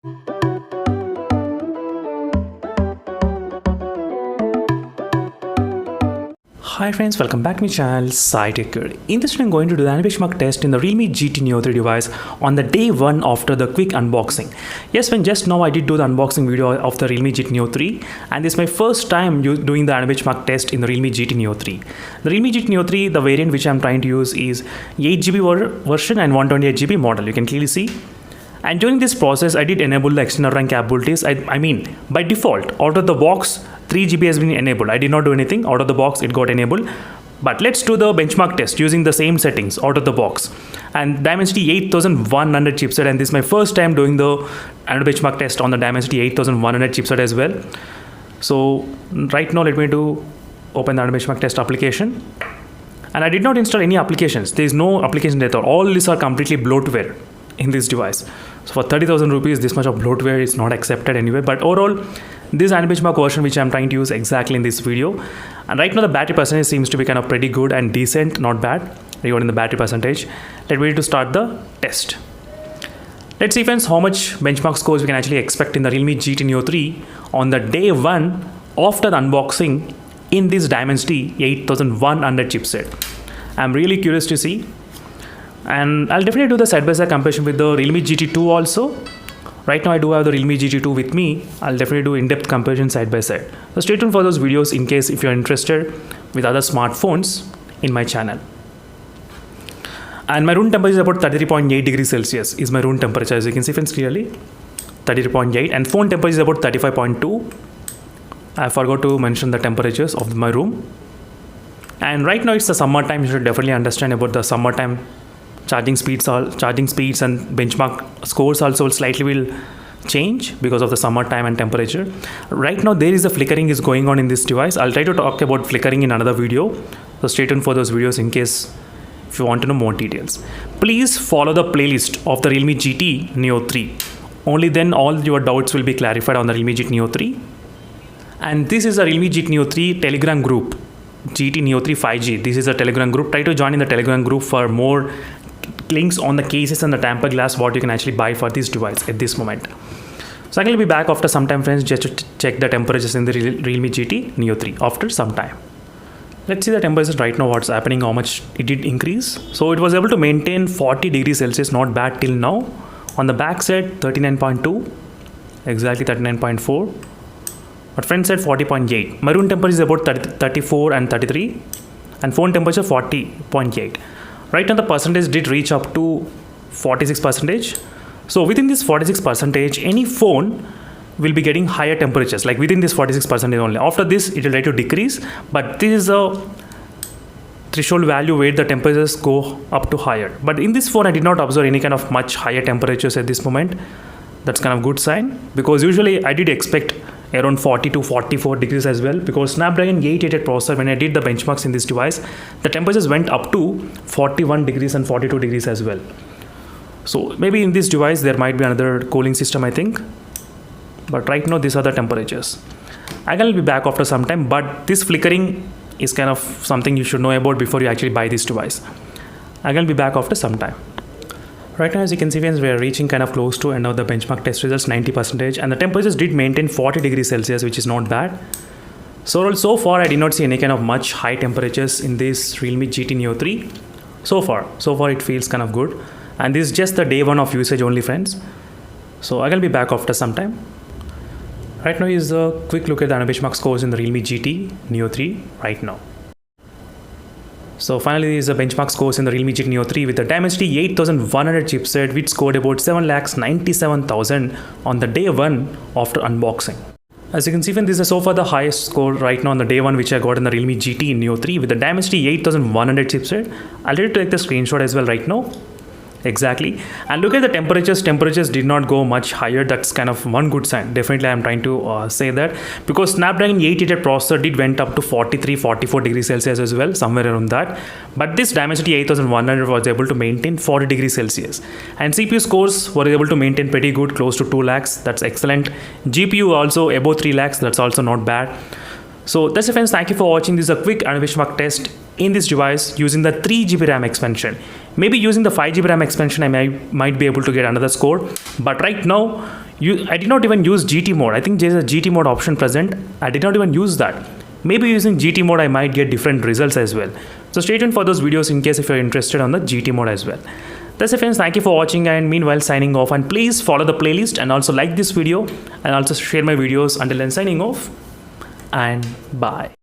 Hi friends, welcome back to my channel SciTech. In this video I'm going to do the benchmark test in the Realme GT Neo 3 device on the day 1 after the quick unboxing. Yes, when just now I did do the unboxing video of the Realme GT Neo 3, and this is my first time doing the benchmark test in the Realme GT Neo 3. The Realme GT Neo 3, the variant which I'm trying to use is 8GB version and 128GB model, you can clearly see. And during this process, I did enable the external RAM capabilities. I mean, by default, out of the box, 3GB has been enabled. I did not do anything. Out of the box, it got enabled. But let's do the benchmark test using the same settings out of the box. And Dimensity 8100 chipset. And this is my first time doing the benchmark test on the Dimensity 8100 chipset as well. So right now, let me open the benchmark test application. And I did not install any applications. There is no application at all. All these are completely bloatware in this device. So for 30,000 rupees, this much of bloatware is not accepted anyway. But overall, this benchmark version which I'm trying to use exactly in this video. And right now the battery percentage seems to be kind of pretty good and decent, not bad regarding the battery percentage. Let me start the test. Let's see friends how much benchmark scores we can actually expect in the Realme GT Neo 3 on the day 1 after the unboxing in this Dimensity 8100 chipset. I'm really curious to see. And I'll definitely do the side-by-side comparison with the Realme GT2 also. Right now I do have the Realme GT2 with me. I'll definitely do in-depth comparison side-by-side. So stay tuned for those videos in case if you're interested with other smartphones in my channel. And my room temperature is about 33.8 degrees Celsius is my room temperature, as you can see friends clearly. 33.8, and phone temperature is about 35.2. I forgot to mention the temperatures of my room. And right now it's the summertime. You should definitely understand about the summertime. Charging speeds and benchmark scores also slightly will change because of the summertime and temperature. Right now there is a flickering is going on in this device. I'll try to talk about flickering in another video. So stay tuned for those videos in case if you want to know more details. Please follow the playlist of the Realme GT Neo 3. Only then all your doubts will be clarified on the Realme GT Neo 3. And this is a Realme GT Neo 3 Telegram group. GT Neo 3 5G. This is a Telegram group. Try to join in the Telegram group for more links on the cases and the tamper glass what you can actually buy for this device at this moment. So I will be back after some time friends just to check the temperatures in the Realme GT Neo 3 after some time. Let's see the temperatures right now, what's happening, how much it did increase. So it was able to maintain 40 degrees Celsius, not bad till now. On the back side 39.2, exactly 39.4. But front side 40.8. My room temperature is about 34 and 33 and phone temperature 40.8. Right now the percentage did reach up to 46%. So within this 46%, any phone will be getting higher temperatures, like within this 46% only. After this, it will try to decrease, but this is a threshold value where the temperatures go up to higher. But in this phone, I did not observe any kind of much higher temperatures at this moment. That's kind of good sign, because usually I did expect around 40 to 44 degrees as well, because Snapdragon 888 processor, when I did the benchmarks in this device, the temperatures went up to 41 degrees and 42 degrees as well. So maybe in this device there might be another cooling system, I think, but right now these are the temperatures. I will be back after some time, but this flickering is kind of something you should know about before you actually buy this device. I will be back after some time. Right now, as you can see, friends, we are reaching kind of close to end of the benchmark test results, 90%, and the temperatures did maintain 40 degrees Celsius, which is not bad. So far, I did not see any kind of much high temperatures in this Realme GT Neo 3. So far, it feels kind of good. And this is just the day 1 of usage only, friends. So I will be back after some time. Right now is a quick look at the benchmark scores in the Realme GT Neo 3 right now. So finally, there is a benchmark scores in the Realme GT Neo 3 with the Dimensity 8100 chipset, which scored about 7,97,000 on the day 1 after unboxing. As you can see, this is so far the highest score right now on the day 1 which I got in the Realme GT Neo 3 with the Dimensity 8100 chipset. I'll try to take the screenshot as well right now. Exactly. And look at the temperatures. Temperatures did not go much higher. That's kind of one good sign. Definitely I'm trying to say that, because Snapdragon 888 processor did went up to 43-44 degrees Celsius as well, somewhere around that. But this Dimensity 8100 was able to maintain 40 degrees Celsius. And CPU scores were able to maintain pretty good, close to 2 lakhs. That's excellent. GPU also above 3 lakhs. That's also not bad. So that's it, friends. Thank you for watching. This is a quick benchmark test in this device using the 3GB RAM expansion. Maybe using the 5GB RAM expansion, I might be able to get another score. But right now, I did not even use GT mode. I think there's a GT mode option present. I did not even use that. Maybe using GT mode I might get different results as well. So stay tuned for those videos in case if you're interested on the GT mode as well. That's it, friends. Thank you for watching, and meanwhile signing off, and please follow the playlist and also like this video and also share my videos. Until then, signing off and bye.